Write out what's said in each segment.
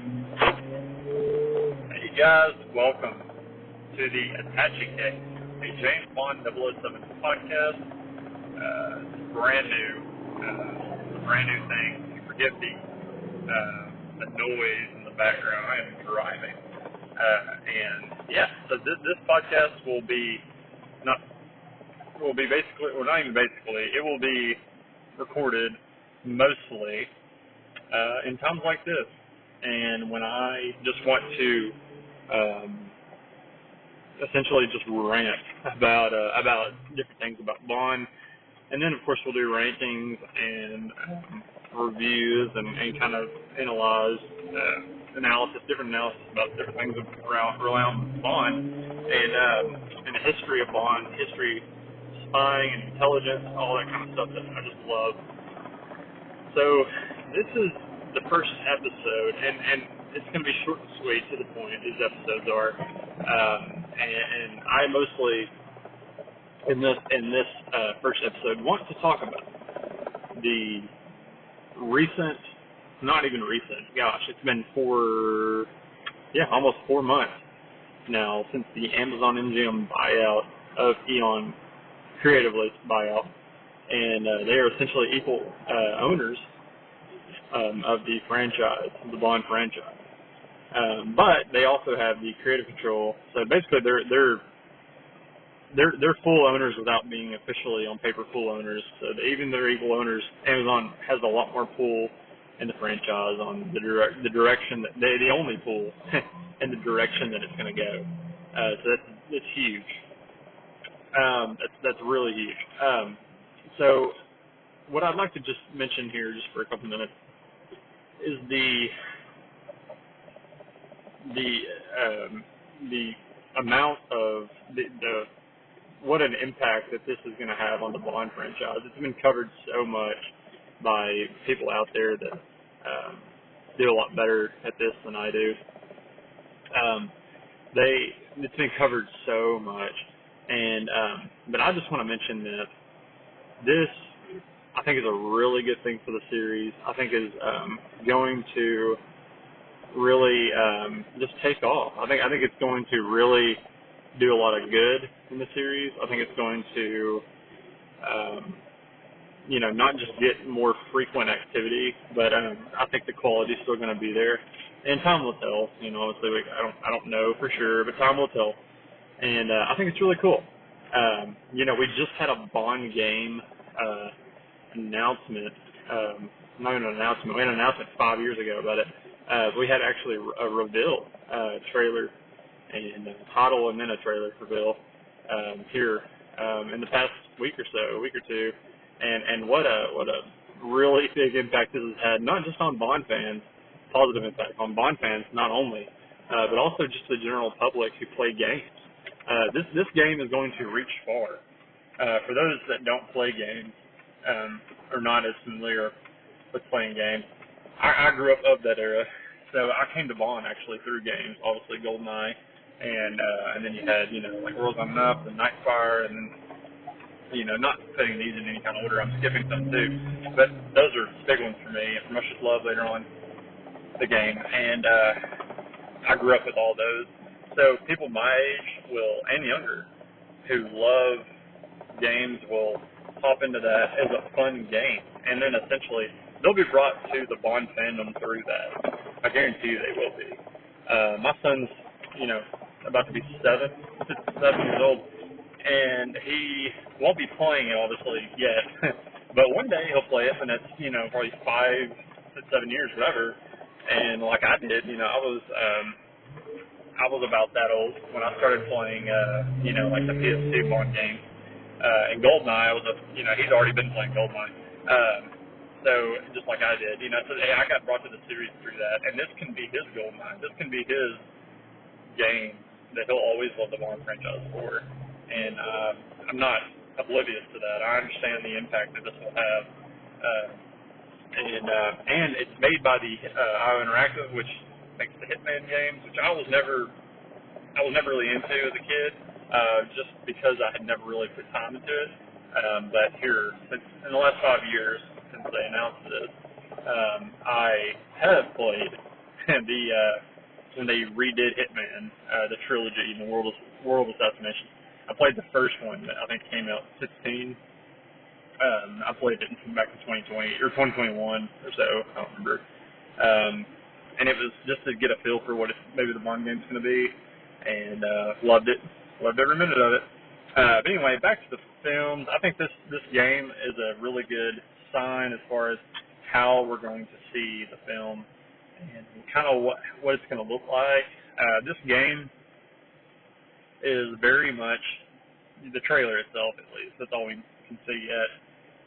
Hey guys, welcome to the Attache Case, a James Bond 007 podcast. It's brand new thing. You forgive the noise in the background. I am driving, so this podcast will be it will be recorded mostly in times like this, and when I just want to essentially just rant about different things about Bond, and then of course we'll do rankings and reviews and kind of different analysis about different things around Bond and the history of Bond, history, spying and intelligence, all that kind of stuff that I just love. So this is the first episode, and it's going to be short and sweet, to the point. These episodes are, and I mostly in this first episode want to talk about the recent, not even recent. Gosh, it's been almost 4 months now since the Amazon MGM buyout of Eon, creatively buyout, and they are essentially equal owners of the franchise, the Bond franchise. But they also have the creative control. So basically, they're full owners without being officially on paper full owners. So even though they're equal owners, Amazon has a lot more pull in the franchise on the direction that the only pull in the direction that it's going to go. So that's huge. That's really huge. So what I'd like to just mention here, just for a couple minutes, is the amount of what an impact that this is going to have on the Bond franchise. It's been covered so much by people out there that do a lot better at this than I do. It's been covered so much, but I just want to mention that this, I think, is a really good thing for the series. I think is going to really just take off. I think it's going to really do a lot of good in the series. I think it's going to, not just get more frequent activity, but I think the quality is still going to be there. And time will tell. Obviously, I don't know for sure, but time will tell. And I think it's really cool. We just had a Bond game announcement. Not even an announcement. We had an announcement 5 years ago about it. We had actually a reveal trailer and a title, and then a trailer reveal here in the past week or two, and what a really big impact this has had, not just on Bond fans, positive impact on Bond fans not only, but also just the general public who play games. This game is going to reach far. For those that don't play games or not as familiar with playing games, I grew up of that era, so I came to Bond actually through games, obviously GoldenEye, and then you had like World's Not Enough and Nightfire, and then not putting these in any kind of order. I'm skipping some too, but those are big ones for me. And Ferocious Love later on the game, and I grew up with all those. So people my age and younger who love games will hop into that as a fun game, and then essentially they'll be brought to the Bond fandom through that. I guarantee you they will be. My son's, about to be 7 years old, and he won't be playing it obviously yet, but one day he'll play it, and that's probably 5 to 7 years, whatever. And like I did, I was about that old when I started playing, like the PS2 Bond games. And GoldenEye, he's already been playing GoldenEye. So just like I did, so I got brought to the series through that. And this can be his GoldenEye. This can be his game that he'll always love the Bond franchise for. And I'm not oblivious to that. I understand the impact that this will have. And it's made by the IO Interactive, which makes the Hitman games, which I was never really into as a kid, just because I had never really put time into it. But here, in the last 5 years since they announced this, I have played the when they redid Hitman, the trilogy, the World Assassination. I played the first one that I think came out 16. I played it back in 2020 or 2021 or so. I don't remember. And it was just to get a feel for what maybe the Bond game's going to be, and loved it. Loved every minute of it. But anyway, back to the films. I think this game is a really good sign as far as how we're going to see the film and kind of what it's going to look like. This game is very much the trailer itself, at least. That's all we can see yet.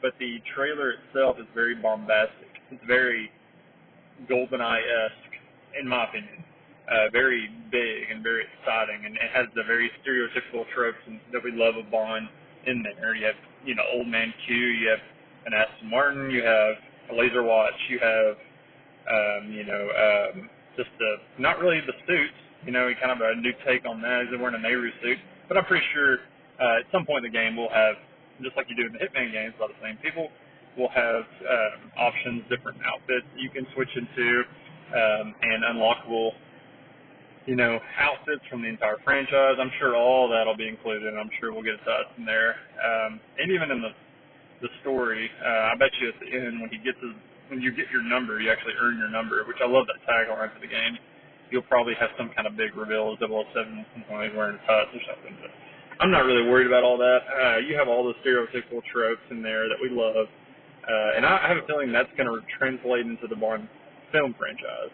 But the trailer itself is very bombastic. It's very GoldenEye-esque, in my opinion. Very big and very exciting, and it has the very stereotypical tropes that we love of Bond in there. You have, Old Man Q, you have an Aston Martin, you have a laser watch, you have, just not really the suits, kind of a new take on that. He's wearing a Nehru suit, but I'm pretty sure at some point in the game we'll have, just like you do in the Hitman games, a lot of the same people will have options, different outfits you can switch into, and unlockable outfits from the entire franchise. I'm sure all that'll be included, and I'm sure we'll get a touch in there. And even in the story, I bet you at the end when you get your number, you actually earn your number, which I love that tagline for the game. You'll probably have some kind of big reveal as 007 when he's wearing a tux or something. But I'm not really worried about all that. You have all the stereotypical tropes in there that we love, and I have a feeling that's going to translate into the Bond film franchise.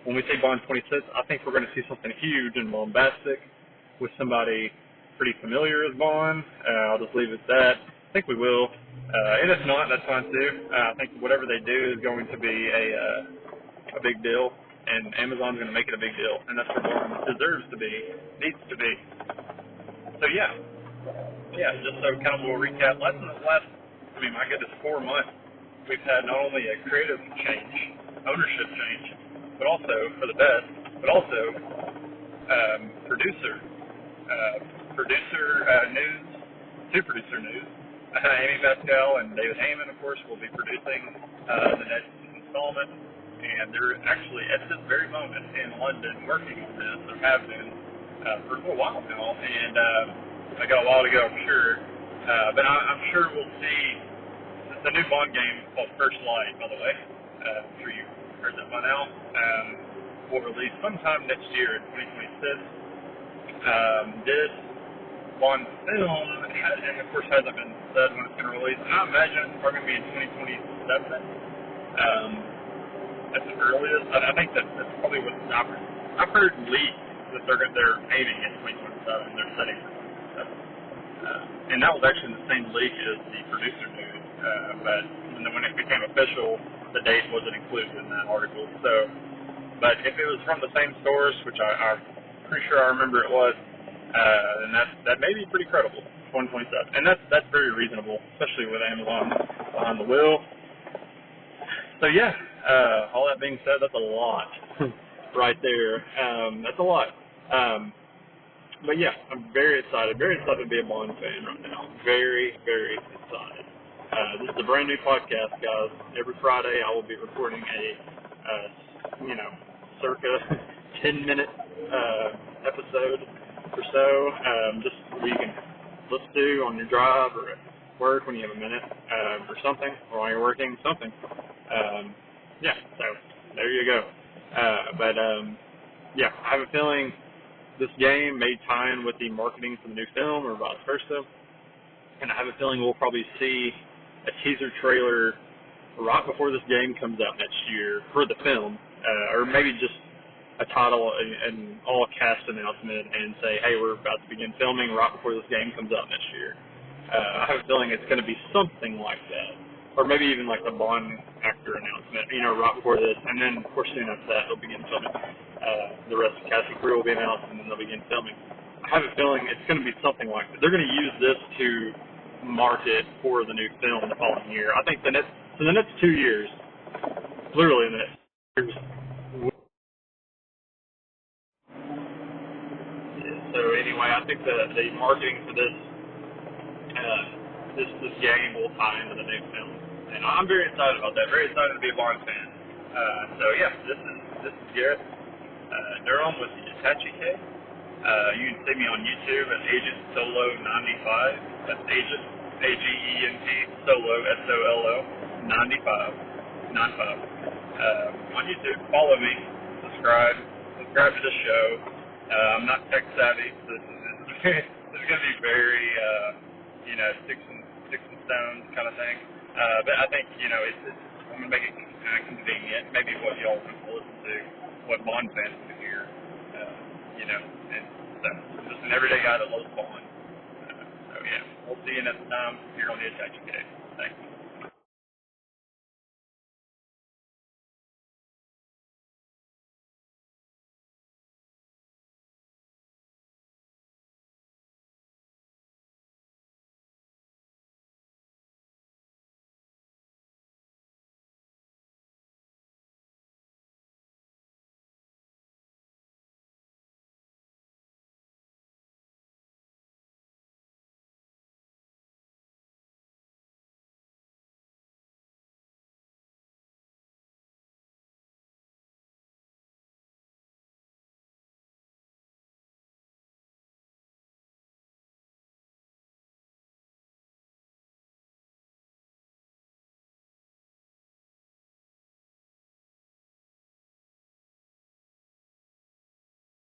When we say Bond 26, I think we're going to see something huge and bombastic with somebody pretty familiar as Bond. I'll just leave it at that. I think we will. And if not, that's fine too. I think whatever they do is going to be a big deal, and Amazon's going to make it a big deal, and that's what Bond deserves to be, needs to be. So yeah, just so kind of a little recap. My goodness, 4 months, we've had not only a creative change, ownership change, but also, for the best, but also producer news, two producer news. Amy Pascal and David Heyman, of course, will be producing the next installment, and they're actually, at this very moment, in London working on this, or have been for a while now, and I got a while to go, I'm sure. But I'm sure we'll see the new Bond game called First Light, by the way. I'm sure you've heard that by now. Will release sometime next year in 2026. This Bond film, and of course hasn't been said when it's going to release. I imagine it's probably going to be in 2027. At the earliest. I think that's probably what I've heard leaks that they're aiming at 2027. They're setting for 2027. And that was actually the same leak as the producer news. But when it became official, the date wasn't included in that article. So, but if it was from the same source, which I'm pretty sure I remember it was, then that may be pretty credible. 2027, and that's very reasonable, especially with Amazon behind the wheel. So yeah, all that being said, that's a lot right there. That's a lot. But yeah, I'm very excited to be a Bond fan right now. Very, very excited. This is a brand new podcast, guys. Every Friday I will be recording a, circa 10-minute episode or so, just where you can listen to on your drive or at work when you have a minute, or something, or while you're working, something. So there you go. I have a feeling this game may tie in with the marketing for the new film or vice versa, and I have a feeling we'll probably see a teaser trailer right before this game comes out next year for the film, or maybe just a title and all cast announcement and say, hey, we're about to begin filming right before this game comes out next year. I have a feeling it's going to be something like that. Or maybe even like the Bond actor announcement, right before this. And then, of course, soon after that, they'll begin filming. The rest of the cast and crew will be announced, and then they'll begin filming. I have a feeling it's going to be something like that. They're going to use this to market for the new film the following year. I think the next 2 years, literally in the next 2 years. So anyway, I think the marketing for this game will tie into the new film, and I'm very excited about that. Very excited to be a Bond fan. So yeah, this is Garrett. Durham with the Attache Case. You can see me on YouTube at Agent Solo 95. That's Agent AGENT Solo SOLO 95 95. On YouTube, follow me, subscribe to the show. I'm not tech savvy, so this is going to be very sticks and stones kind of thing. But I think I'm going to make it kind of convenient. Maybe what y'all want to listen to, what Bond fans want to hear. And so just an everyday guy that loves Bond. So yeah, we'll see you next time here on the Attache Case. Thanks.